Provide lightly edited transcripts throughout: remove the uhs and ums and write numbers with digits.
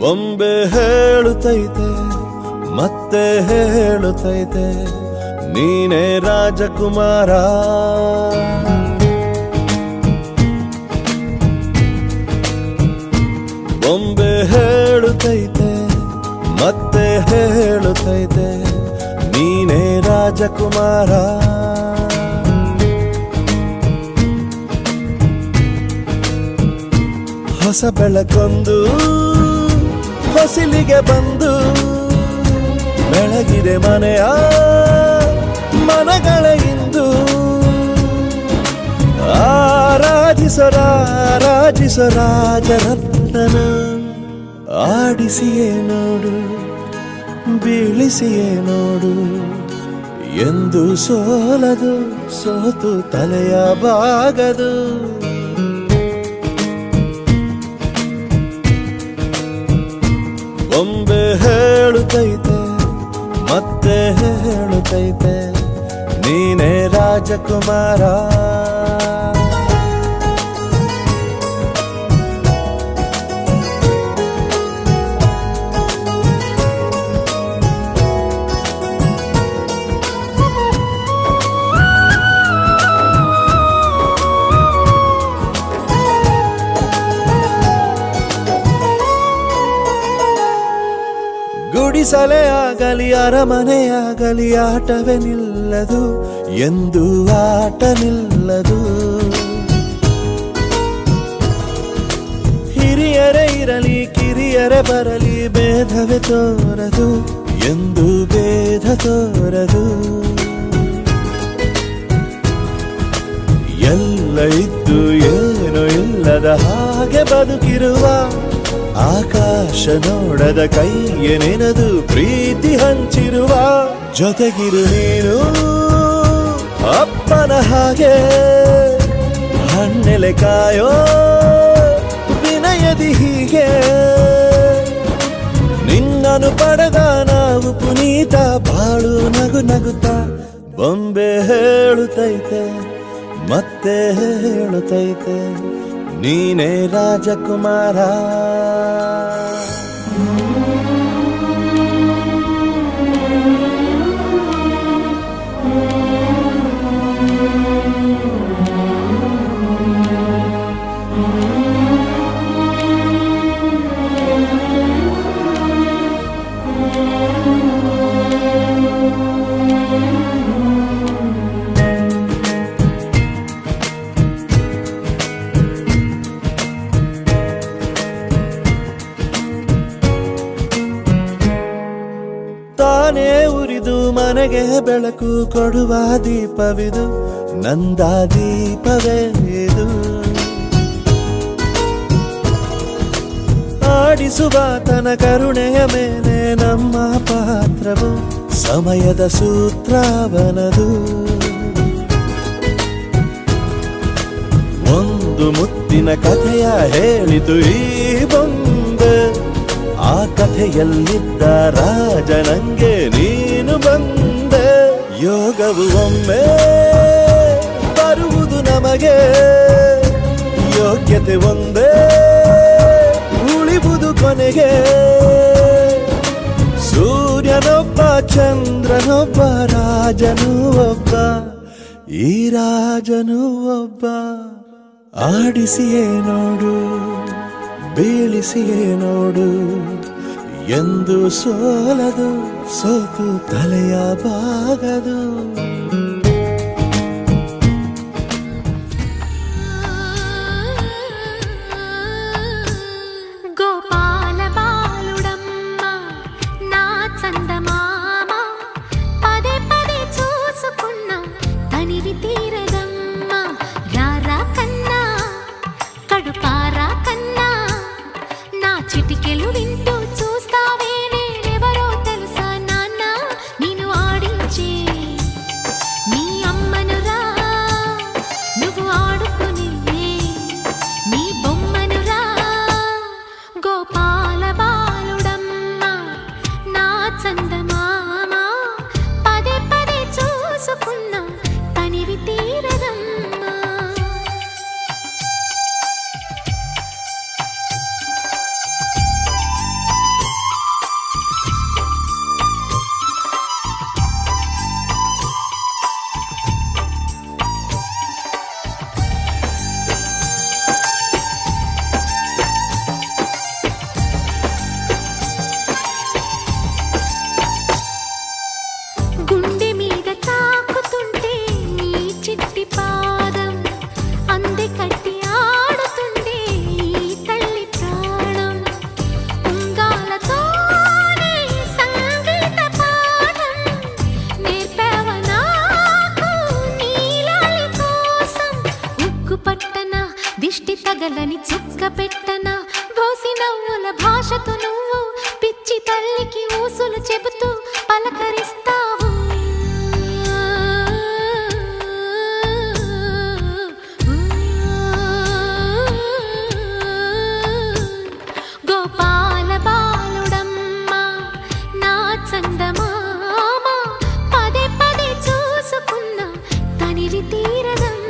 ಬೊಂಬೆ ಹೇಳುತ್ತೈತೆ ಮತ್ತೆ ಹೇಳುತ್ತೈತೆ ನೀನೇ ರಾಜಕುಮಾರ. ಬೊಂಬೆ ಹೇಳುತ್ತೈತೆ ಮತ್ತೆ ಹೇಳುತ್ತೈತೆ ನೀನೇ ರಾಜಕುಮಾರ. ಹೊಸ ಬೆಳಕೊಂದು ಹೊಸಿಲಿಗೆ ಬಂದು ಬೆಳಗಿದೆ ಮನೆಯ ಮನಗಳ ಇಂದು. ಆರಾಧಿಸೋ ರಾಜರತ್ನನ ಆಡಿಸಿಯೇ ನೋಡು ಬೀಳಿಸಿಯೇ ನೋಡು ಎಂದು ಸೋಲದು ಸೋತು ತಲೆಯ ಬಾಗದು. ಬೊಂಬೆ ಹೇಳುತ್ತೈತೆ ಮತ್ತೆ ಹೇಳುತ್ತೈತೆ ನೀನೇ ರಾಜಕುಮಾರ. ಗುಡಿಸಲೇ ಆಗಲಿ ಅರಮನೆಯಾಗಲಿ ಆಟವೇ ನಿಲ್ಲದು ಎಂದು ಆಟ ನಿಲ್ಲದು. ಹಿರಿಯರೇ ಇರಲಿ ಕಿರಿಯರೇ ಬರಲಿ ಭೇದವೇ ತೋರದು ಎಂದು ಭೇದ ತೋರದು. ಎಲ್ಲ ಇದ್ದು ಏನೋ ಇಲ್ಲದ ಹಾಗೆ ಬದುಕಿರುವ ಆಕಾಶ ನೋಡದ ಕೈಯೇ ನೆನೆದು ಪ್ರೀತಿ ಹಂಚಿರುವ. ಜೊತೆಗಿರು ನೀನು ಅಪ್ಪನ ಹಾಗೆ ಹಣ್ಣೆಲೆ ಕಾಯೋ ವಿನಯದಿ ಹೀಗೆ. ನಿನ್ನನ್ನು ಪಡೆದ ನಾವು ಪುನೀತ ಬಾಳು ನಗು ನಗುತ್ತಾ. ಬೊಂಬೆ ಹೇಳುತ್ತೈತೆ ಮತ್ತೆ ಹೇಳುತ್ತೈತೆ ನೀನೇ ರಾಜಕುಮಾರ. ತಾನೇ ಉರಿದು ಮನೆಗೆ ಬೆಳಕು ಕೊಡುವ ದೀಪವಿದು ನಂದ ದೀಪವೇ ಇದು. ಆಡಿಸುವ ತನ ಕರುಣೆಯ ಮೇಲೆ ನಮ್ಮ ಪಾತ್ರವು ಸಮಯದ ಸೂತ್ರವನದು. ಒಂದು ಮುತ್ತಿನ ಕಥೆಯ ಹೇಳಿತು ಈ ಬೊಂಬೆ. ಆ ಕಥೆಯಲ್ಲಿದ್ದ ರಾಜ ನಂಗೆ ನೀನು ಬಂದೆ. ಯೋಗವು ಒಮ್ಮೆ ಬರುವುದು ನಮಗೆ ಯೋಗ್ಯತೆ ಒಂದೇ ಉಳಿವುದು ಕೊನೆಗೆ. ಸೂರ್ಯನೊಬ್ಬ ಚಂದ್ರನೊಬ್ಬ ರಾಜನು ಒಬ್ಬ ಈ ರಾಜನು ಒಬ್ಬ. ಆಡಿಸಿಯೇ ನೋಡು ಬೀಳಿಸಿಯೇ ನೋಡು ಎಂದು ಸೋಲದು ಸೋತು ತಲೆಯ ಬಾಗದು. ಗೋಪಾಲ ಬಾలుడమ్మ నా చందమామ పదే పదే చూసుకున్నా తనివి తీరదమ్మ. రారా కన్నా కడుపారా కన్నా నా చిటికెలు వింటూ చూస్తావే నేనెవరో తెలుసా నాన్న. నేను ఆడించే తగలని చుక్క పెట్టన బోసి నవ్వుల భాషతో నువ్వు పిచ్చి తల్లికి ఊసులు చెబుతూ పలకరిస్తావు గోపాల బాలుడమ్మ నా చందమామ పదే పదే చూసుకున్న తనివి తీరదమ్మ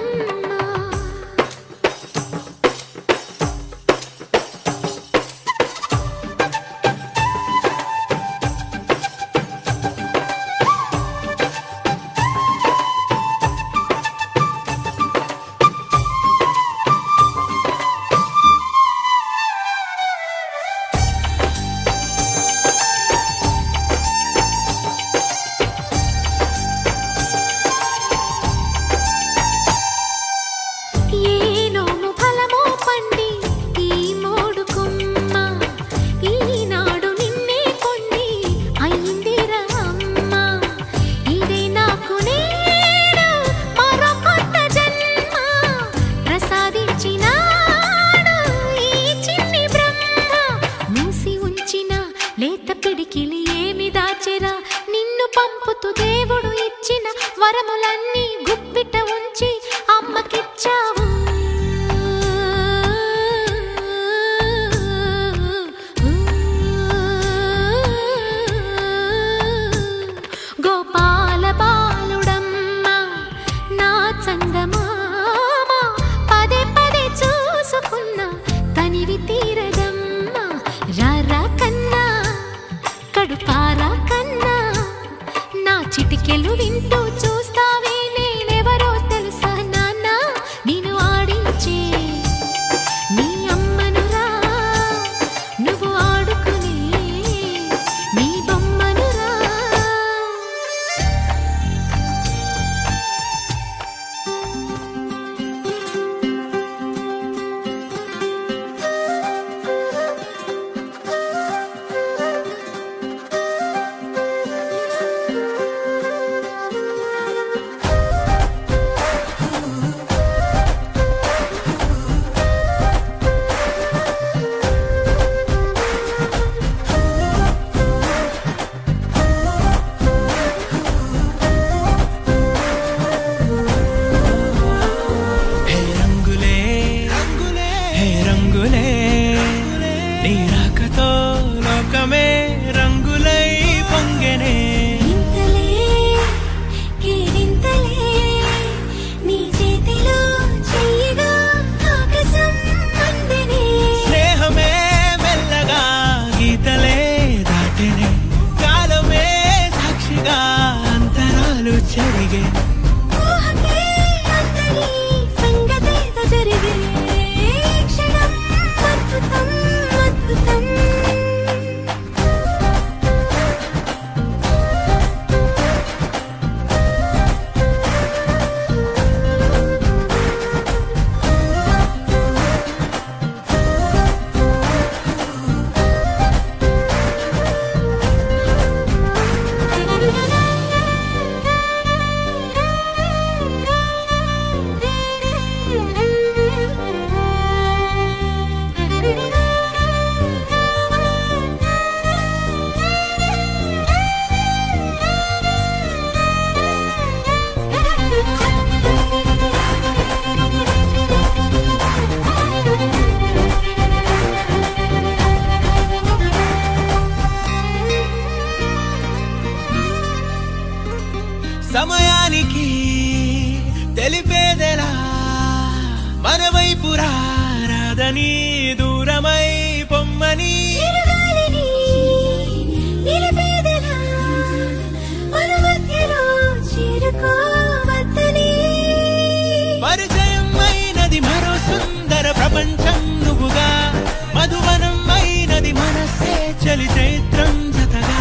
లేత పిడికిలి ఏమి దాచెరా నిన్ను పంపుతూ దేవుడు ఇచ్చిన వరములన్నీ గుప్పిట ఉంచి అమ్మకిచ్చావు గోపాల బాలుడమ్మ నా చందమామ పదే పదే చూసుకున్న తనివి తీరదమ్మ రారా కన్నా కడుపారా కన్నా నా చిటికెలు వింటూ చూస్తావే నేనెవరో తెలుసా నాన్న నేను ఆడించే నీ అమ్మనురా నువ్వు ఆడుకునే నీ బొమ్మనురా సమయానికి తెలిపేదెలా మన వైపు రాదని దూరమై పొమ్మని పరిచయం అయినది మరో సుందర ప్రపంచం నువ్వుగా మధువనం అయినది మనసే చలి చైత్రం జతగా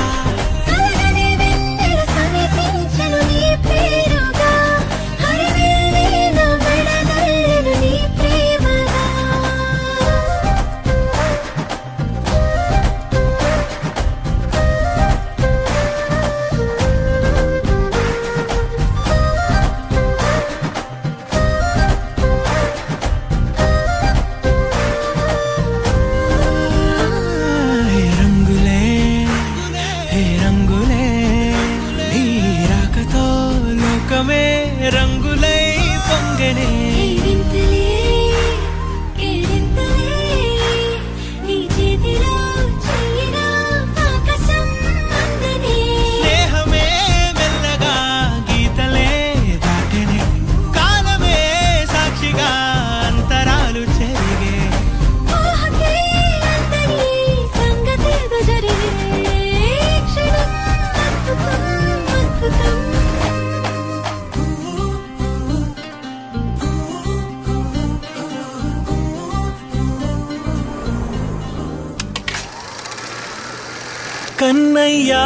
కన్నయ్యా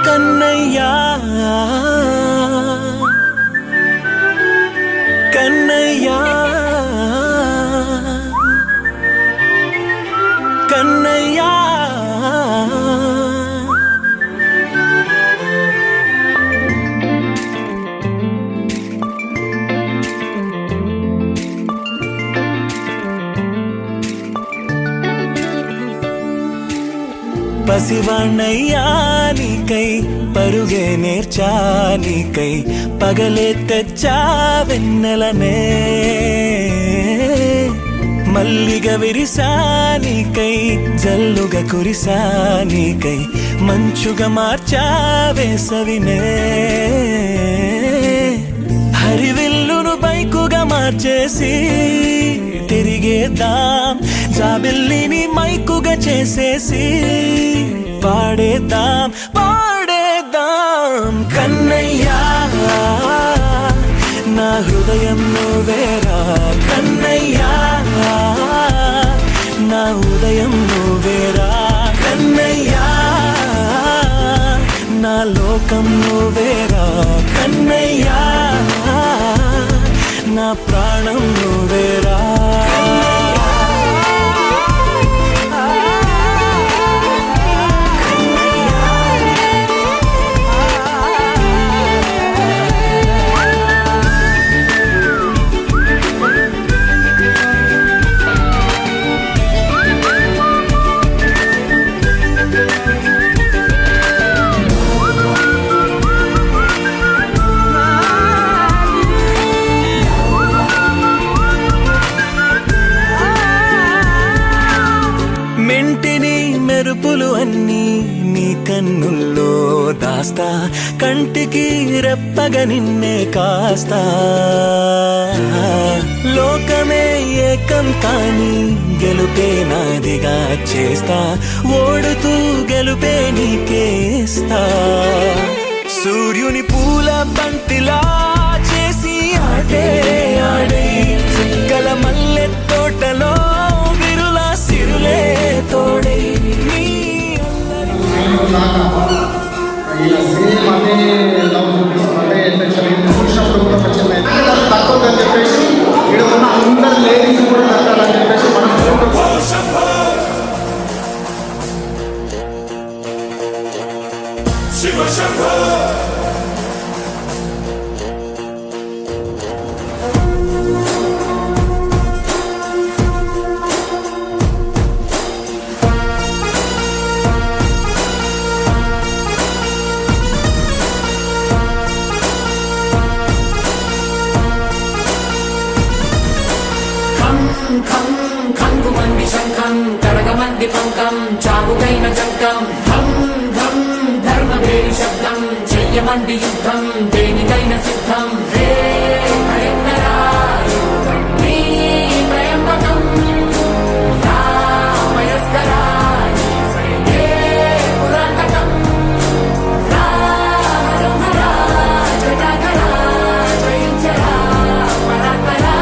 కన్నయ్యా కన్నయ్యా కన్నయ్యా పసివాణ్ణయ్యా నీకై పరుగే నేర్చా నీకై పగలే తెచ్చా వెన్నెలనే మల్లిగ విరిసా నీకై జల్లుగా కురిసా నీకై మంచుగా మార్చా వేసవినే హరివిల్లును బైకుగా మార్చేసి తిరిగేద్దాం జాబిల్లిని మైకుగా చేసేసి పాడేద్దాం పాడేద్దాం కన్నయ్యా నా హృదయం నువ్వేరా కన్నయ్యా నా ఉదయం నువ్వేరా కన్నయ్యా నా లోకం నువ్వేరా కన్నయ్యా నా ప్రాణం నువ్వేరా మెంటిని మెరుపులు అన్నీ నీ కన్నుల్లో దాస్తా కంటికి రెప్పగా నిన్నే కాస్తా లోకమే ఏకం కాని గెలుపే నాదిగా చేస్తా ఓడుతూ గెలుపే నీకేస్తా సూర్యుని పూల బంతిలా చేసి ఆడే ఆడే చుక్కల మల్లె తోటలో విరులా సిరులే తోడే తక్కువని చెప్పేసి ఇక్కడ ఉన్న అందరు లేడీస్ కూడా తగ్గాలని చెప్పేసి శివ శంభో ఖంగుమంది శంఖం కడగమంది పంకం చావుకైన చంకం ధం ధం ధర్మవేరి శబ్దం చెయ్యమంది యుద్ధం దేనికైన సిద్ధం హే భయంకరా నీ త్రయంబకం రామయస్కరా సైనే పురాతకం రామహరా జటాకరా జయించరా పరాత్పరా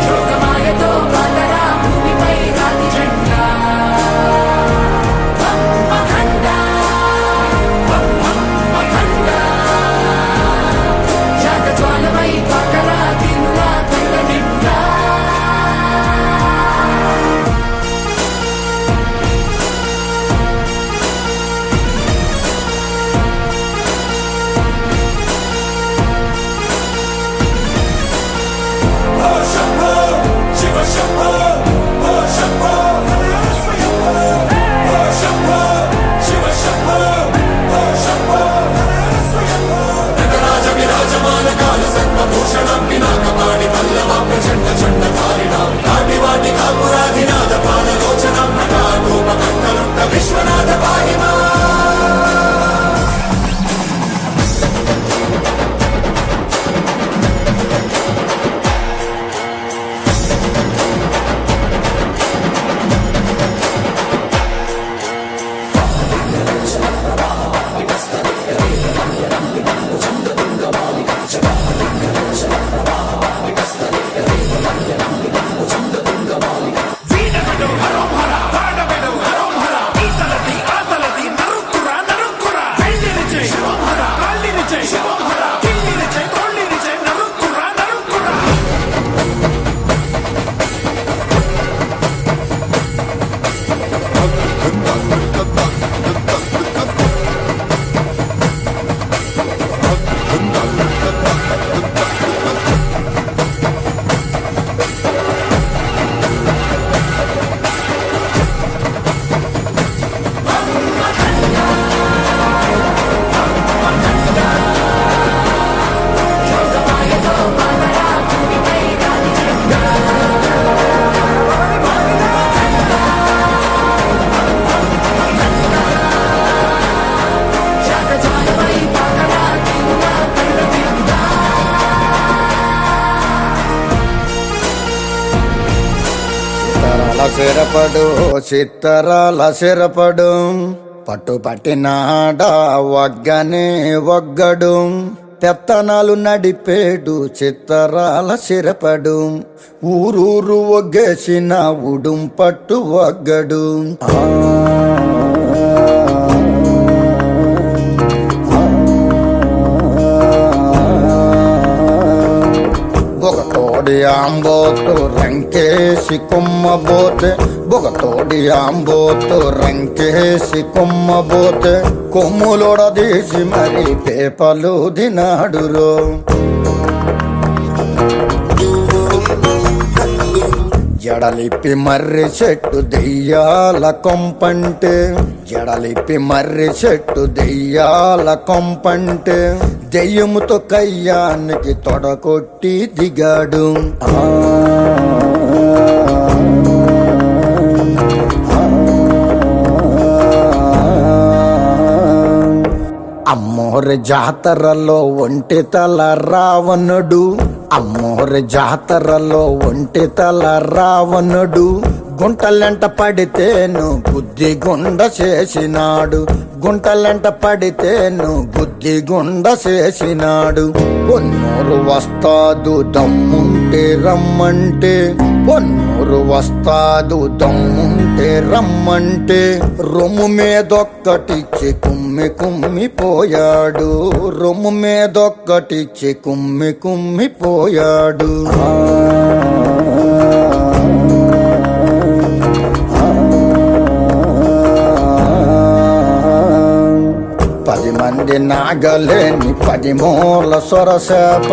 యోగమాయతో పాతరా భూమిపై రాతి జెండా సిరపడు చిత్తరాల సిరపడు పట్టుపట్టినాడా ఒగ్గనే ఒగ్గడు పెత్తనాలు నడిపేడు చిత్తరాల సిరపడు ఊరూరు ఒగ్గేసిన ఉడుం పట్టు ఒగ్గడు బొగతోడి ఆంబోతు రంకేసి కొమ్మబోతే బొగతోడి ఆంబోతు రంకేసి కొమ్మబోతే కొమ్ములొడదీసి మరి పేపలు దినాడురో జడలిప్పి మర్రి చెట్టు దెయ్యాల కొంపంటే జడలిప్పి మర్రి చెట్టు దెయ్యాల కొంపంటే దెయ్యముతో కయ్యానికి తొడకొట్టి దిగాడు అమ్మోరి జాతరలో ఒంటి తల రావణుడు అమ్మోరి జాతరలో ఒంటి తల రావణుడు గుంటలెంట పడితేను బుద్ధి గుండ చేసినాడు గుంటలెంట పడితేను బుద్ధి గుండ చేసినాడు పొన్నూరు వస్తాదు దమ్ముంటే రమ్మంటే పొన్నూరు వస్తాదు దమ్ముంటే రమ్మంటే రొమ్ము మీదొక్కటిచ్చి కుమ్మి కుమ్మిపోయాడు రొమ్ము మీదొక్కటిచ్చి కుమ్మి కుమ్మిపోయాడు పది మంది నాగలేని 10 మూల సొరసేప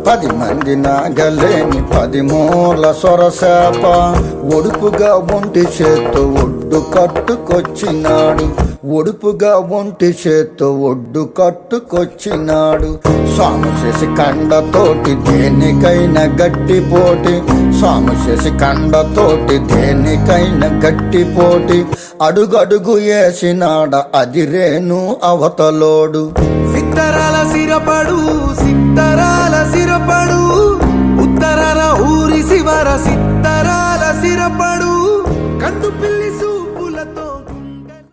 10 మంది నాగలేని 10 మూల సొరసేప ఒడుపుగా ఒంటి చేత్తో ఒడ్డు కట్టుకొచ్చినాడు ఒడుపుగా ఒంటి చేత్తో ఒడ్డు కట్టుకొచ్చినాడు సాము చేసి కండతోటి దేనికైనా గట్టిపోటి సాము చేసి కండతోటి దేనికైనా గట్టిపోటి అడుగడుగు వేసినాడ అదిరేను అవతలోడు సిత్తరాల సిరపడు సిత్తరాల సిరపడు ఉత్తరాల ఊరి శివర సిత్తరాల సిరపడు